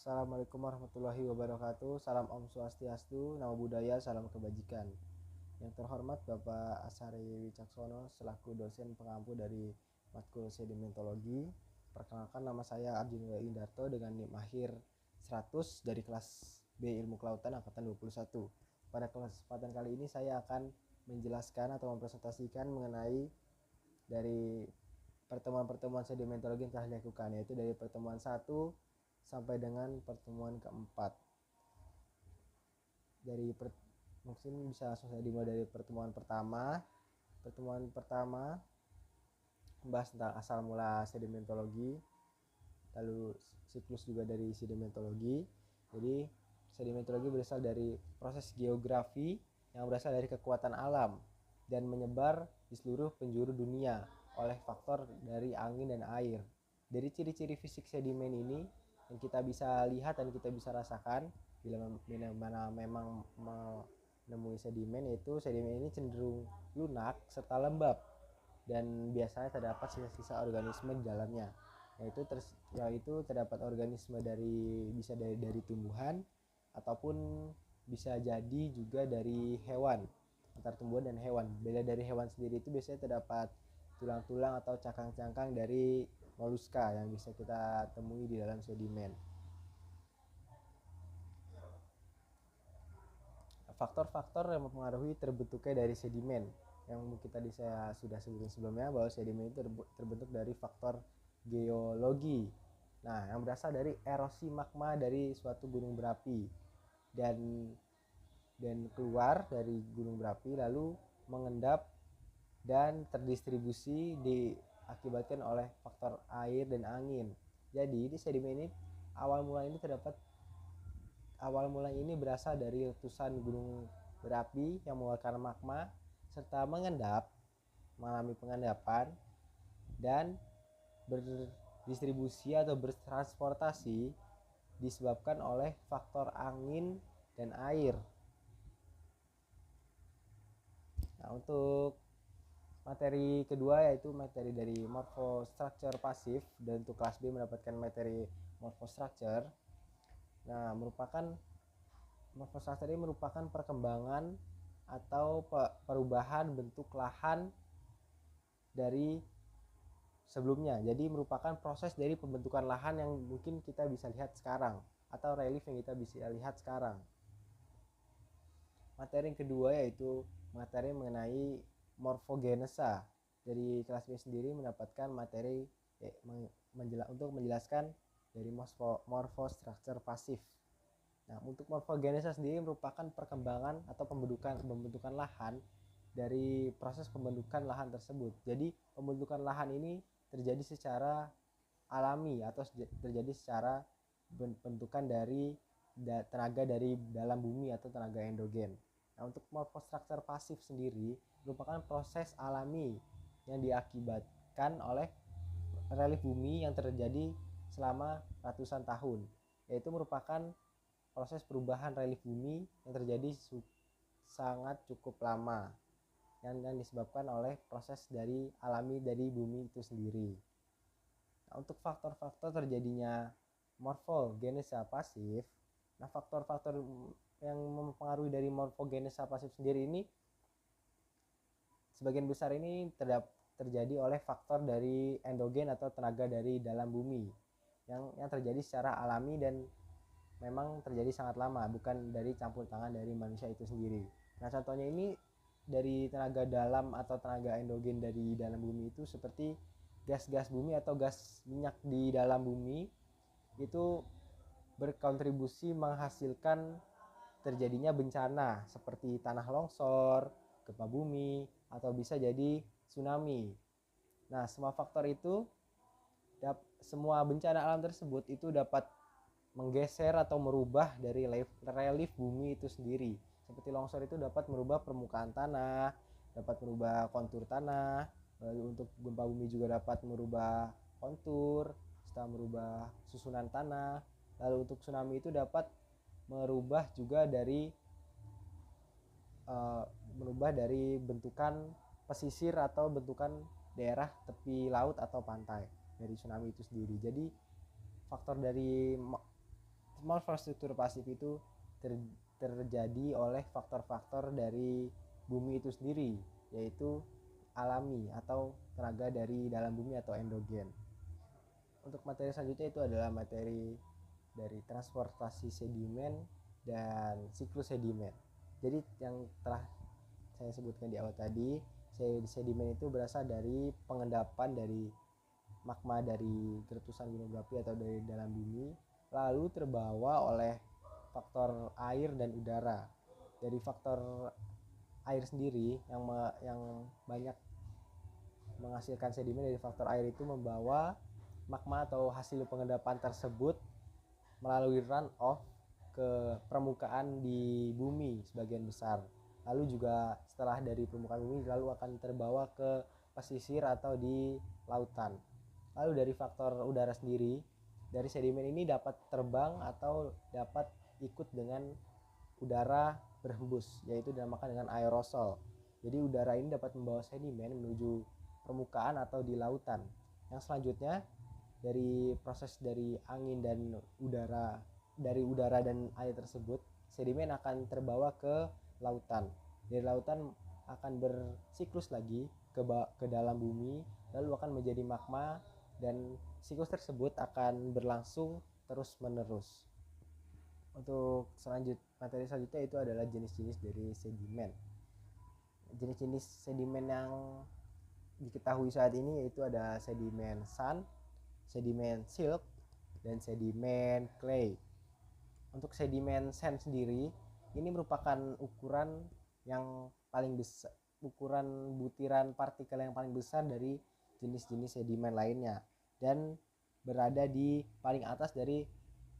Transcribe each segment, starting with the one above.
Assalamualaikum warahmatullahi wabarakatuh. Salam Om Swastiastu, Namo Buddhaya, salam kebajikan. Yang terhormat Bapak Asari Wicaksono selaku dosen pengampu dari matkul sedimentologi. Perkenalkan, nama saya Arjuna Indarto dengan NIM akhir 100 dari kelas B Ilmu Kelautan angkatan 21. Pada kesempatan kali ini saya akan menjelaskan atau mempresentasikan mengenai dari pertemuan-pertemuan sedimentologi yang telah dilakukan, yaitu dari pertemuan 1 sampai dengan pertemuan keempat. Mungkin bisa langsung saya dimulai dari pertemuan pertama. Pertemuan pertama membahas tentang asal mula sedimentologi, lalu siklus juga dari sedimentologi. Jadi sedimentologi berasal dari proses geografi yang berasal dari kekuatan alam dan menyebar di seluruh penjuru dunia oleh faktor dari angin dan air. Dari ciri-ciri fisik sedimen ini yang kita bisa lihat dan kita bisa rasakan bila mana memang menemui sedimen, yaitu sedimen ini cenderung lunak serta lembab dan biasanya terdapat sisa-sisa organisme di dalamnya, yaitu terdapat organisme bisa dari tumbuhan ataupun bisa jadi juga dari hewan, antar tumbuhan dan hewan. Beda dari hewan sendiri itu biasanya terdapat tulang-tulang atau cangkang-cangkang dari moluska yang bisa kita temui di dalam sedimen. Faktor-faktor yang mempengaruhi terbentuknya dari sedimen yang mungkin tadi saya sudah sebutin sebelumnya, bahwa sedimen itu terbentuk dari faktor geologi. Nah, yang berasal dari erosi magma dari suatu gunung berapi dan keluar dari gunung berapi lalu mengendap dan terdistribusi diakibatkan oleh faktor air dan angin. Jadi di sedimen ini awal mula ini berasal dari letusan gunung berapi yang mengeluarkan magma serta mengalami pengendapan dan berdistribusi atau bertransportasi disebabkan oleh faktor angin dan air. Nah, untuk materi kedua yaitu materi dari morphostructure pasif, dan untuk kelas B mendapatkan materi morphostructure. Nah, morphostructure ini merupakan perkembangan atau perubahan bentuk lahan dari sebelumnya. Jadi merupakan proses dari pembentukan lahan yang mungkin kita bisa lihat sekarang atau relief yang kita bisa lihat sekarang. Materi yang kedua yaitu materi mengenai morfogenesa. Dari kelas B sendiri mendapatkan materi untuk menjelaskan dari morphostructure pasif. Nah, untuk morfogenesa sendiri merupakan perkembangan atau pembentukan lahan dari proses pembentukan lahan tersebut. Jadi pembentukan lahan ini terjadi secara alami atau terjadi secara bentukan dari tenaga dari dalam bumi atau tenaga endogen. Nah, untuk morphostructure pasif sendiri merupakan proses alami yang diakibatkan oleh relief bumi yang terjadi selama ratusan tahun, yaitu merupakan proses perubahan relief bumi yang terjadi sangat cukup lama yang disebabkan oleh proses dari alami dari bumi itu sendiri. Nah, untuk faktor-faktor terjadinya morfogenesa pasif, nah faktor-faktor yang mempengaruhi dari morfogenesa pasif sendiri ini sebagian besar ini terjadi oleh faktor dari endogen atau tenaga dari dalam bumi yang terjadi secara alami dan memang terjadi sangat lama, bukan dari campur tangan dari manusia itu sendiri. Nah, contohnya ini dari tenaga dalam atau tenaga endogen dari dalam bumi itu seperti gas-gas bumi atau gas minyak di dalam bumi itu berkontribusi menghasilkan terjadinya bencana seperti tanah longsor, gempa bumi, atau bisa jadi tsunami. Nah, semua faktor itu, semua bencana alam tersebut itu dapat menggeser atau merubah dari relief bumi itu sendiri. Seperti longsor itu dapat merubah permukaan tanah, dapat merubah kontur tanah. Lalu untuk gempa bumi juga dapat merubah kontur, serta merubah susunan tanah. Lalu untuk tsunami itu dapat merubah juga dari bentukan pesisir atau bentukan daerah tepi laut atau pantai dari tsunami itu sendiri. Jadi morfostruktur pasif itu terjadi oleh faktor-faktor dari bumi itu sendiri, yaitu alami atau tenaga dari dalam bumi atau endogen. Untuk materi selanjutnya itu adalah materi dari transportasi sedimen dan siklus sedimen. Jadi yang telah saya sebutkan di awal tadi, sedimen itu berasal dari pengendapan dari magma dari letusan gunung berapi atau dari dalam bumi, lalu terbawa oleh faktor air dan udara. Dari faktor air sendiri yang banyak menghasilkan sedimen, dari faktor air itu membawa magma atau hasil pengendapan tersebut melalui runoff ke permukaan di bumi sebagian besar. Lalu juga setelah dari permukaan bumi lalu akan terbawa ke pesisir atau di lautan. Lalu dari faktor udara sendiri, dari sedimen ini dapat terbang atau dapat ikut dengan udara berhembus, yaitu dinamakan dengan aerosol. Jadi udara ini dapat membawa sedimen menuju permukaan atau di lautan. Yang selanjutnya dari proses dari angin dan udara, dari udara dan air tersebut, sedimen akan terbawa ke lautan. Dari lautan akan bersiklus lagi ke dalam bumi, lalu akan menjadi magma, dan siklus tersebut akan berlangsung terus menerus. Untuk materi selanjutnya itu adalah jenis-jenis dari sedimen. Jenis-jenis sedimen yang diketahui saat ini yaitu ada sedimen sand, sedimen silk, dan sedimen clay. Untuk sedimen sand sendiri, ini merupakan ukuran yang paling besar, ukuran butiran partikel yang paling besar dari jenis-jenis sedimen lainnya, dan berada di paling atas dari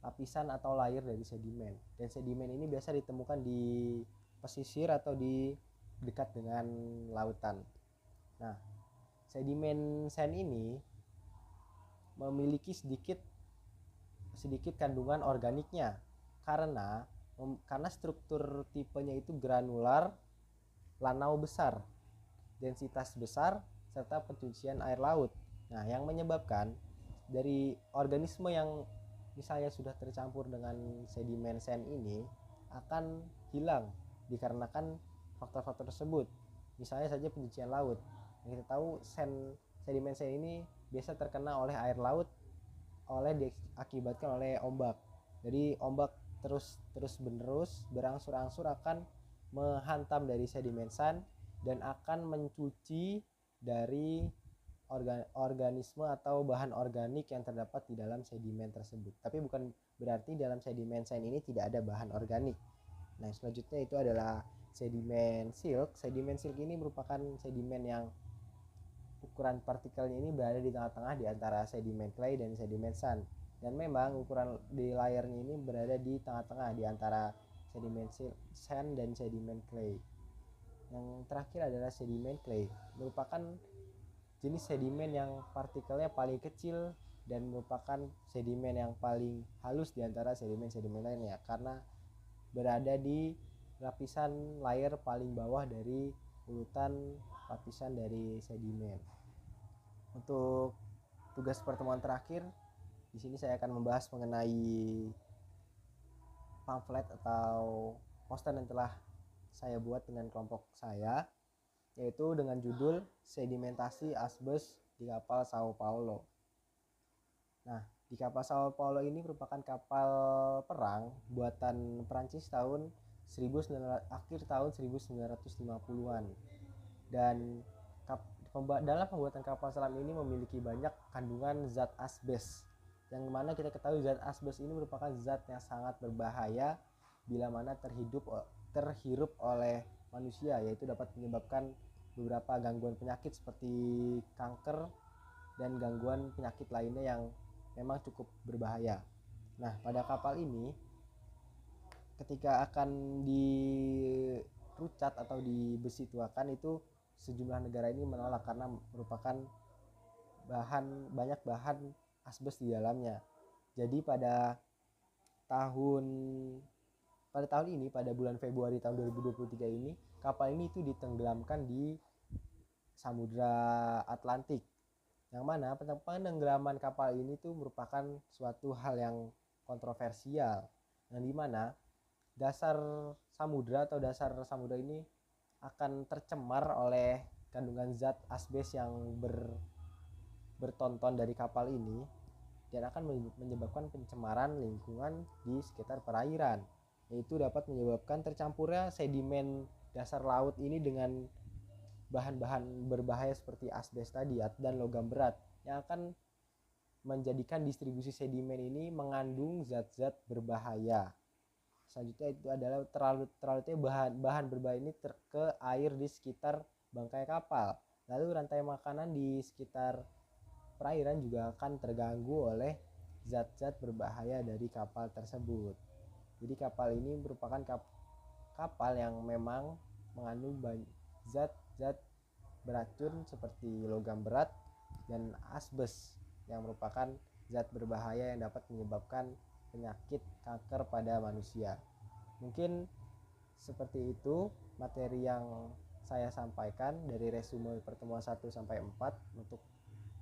lapisan atau layer dari sedimen. Dan sedimen ini biasa ditemukan di pesisir atau di dekat dengan lautan. Nah, sedimen sand ini memiliki sedikit kandungan organiknya karena struktur tipenya itu granular, lanau besar, densitas besar, serta pencucian air laut. Nah, yang menyebabkan dari organisme yang misalnya sudah tercampur dengan sedimen sand ini akan hilang dikarenakan faktor-faktor tersebut. Misalnya saja pencucian laut. Yang kita tahu sedimen sand ini biasa terkena oleh air laut diakibatkan oleh ombak. Jadi ombak terus menerus berangsur-angsur akan menghantam dari sedimen sand dan akan mencuci dari organisme atau bahan organik yang terdapat di dalam sedimen tersebut. Tapi bukan berarti dalam sedimen sand ini tidak ada bahan organik. Nah, selanjutnya itu adalah sedimen silk. Sedimen silk ini merupakan sedimen yang ukuran partikelnya ini berada di tengah-tengah di antara sedimen clay dan sedimen sand. Dan memang ukuran di layarnya ini berada di tengah-tengah di antara sedimen sand dan sedimen clay. Yang terakhir adalah sedimen clay, merupakan jenis sedimen yang partikelnya paling kecil dan merupakan sedimen yang paling halus di antara sedimen-sedimen lainnya karena berada di lapisan layer paling bawah dari urutan lapisan dari sedimen. Untuk tugas pertemuan terakhir, di sini saya akan membahas mengenai pamflet atau poster yang telah saya buat dengan kelompok saya, yaitu dengan judul Sedimentasi Asbes di Kapal Sao Paulo. Nah, di kapal Sao Paulo ini merupakan kapal perang buatan Prancis akhir tahun 1950-an. Dan dalam pembuatan kapal selam ini memiliki banyak kandungan zat asbes. Yang mana kita ketahui zat asbes ini merupakan zat yang sangat berbahaya bila mana terhirup oleh manusia, yaitu dapat menyebabkan beberapa gangguan penyakit seperti kanker dan gangguan penyakit lainnya yang memang cukup berbahaya. Nah, pada kapal ini ketika akan dirucat atau dibesi tuakan, itu sejumlah negara ini menolak karena merupakan banyak bahan asbes di dalamnya. Jadi pada tahun ini, pada bulan Februari tahun 2023 ini, kapal ini itu ditenggelamkan di Samudra Atlantik. Yang mana penenggelaman kapal ini tuh merupakan suatu hal yang kontroversial, yang dimana dasar samudra ini akan tercemar oleh kandungan zat asbes yang bertonton dari kapal ini, dan akan menyebabkan pencemaran lingkungan di sekitar perairan, yaitu dapat menyebabkan tercampurnya sedimen dasar laut ini dengan bahan-bahan berbahaya seperti asbes tadi dan logam berat, yang akan menjadikan distribusi sedimen ini mengandung zat-zat berbahaya. Selanjutnya itu adalah terlalunya bahan berbahaya ini ke air di sekitar bangkai kapal. Lalu rantai makanan di sekitar perairan juga akan terganggu oleh zat-zat berbahaya dari kapal tersebut. Jadi kapal ini merupakan kapal yang memang mengandung zat-zat beracun seperti logam berat dan asbes, yang merupakan zat berbahaya yang dapat menyebabkan penyakit kanker pada manusia. Mungkin seperti itu materi yang saya sampaikan dari resume pertemuan 1 sampai 4 untuk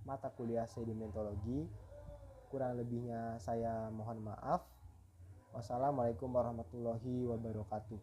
mata kuliah sedimentologi. Kurang lebihnya saya mohon maaf. Wassalamualaikum warahmatullahi wabarakatuh.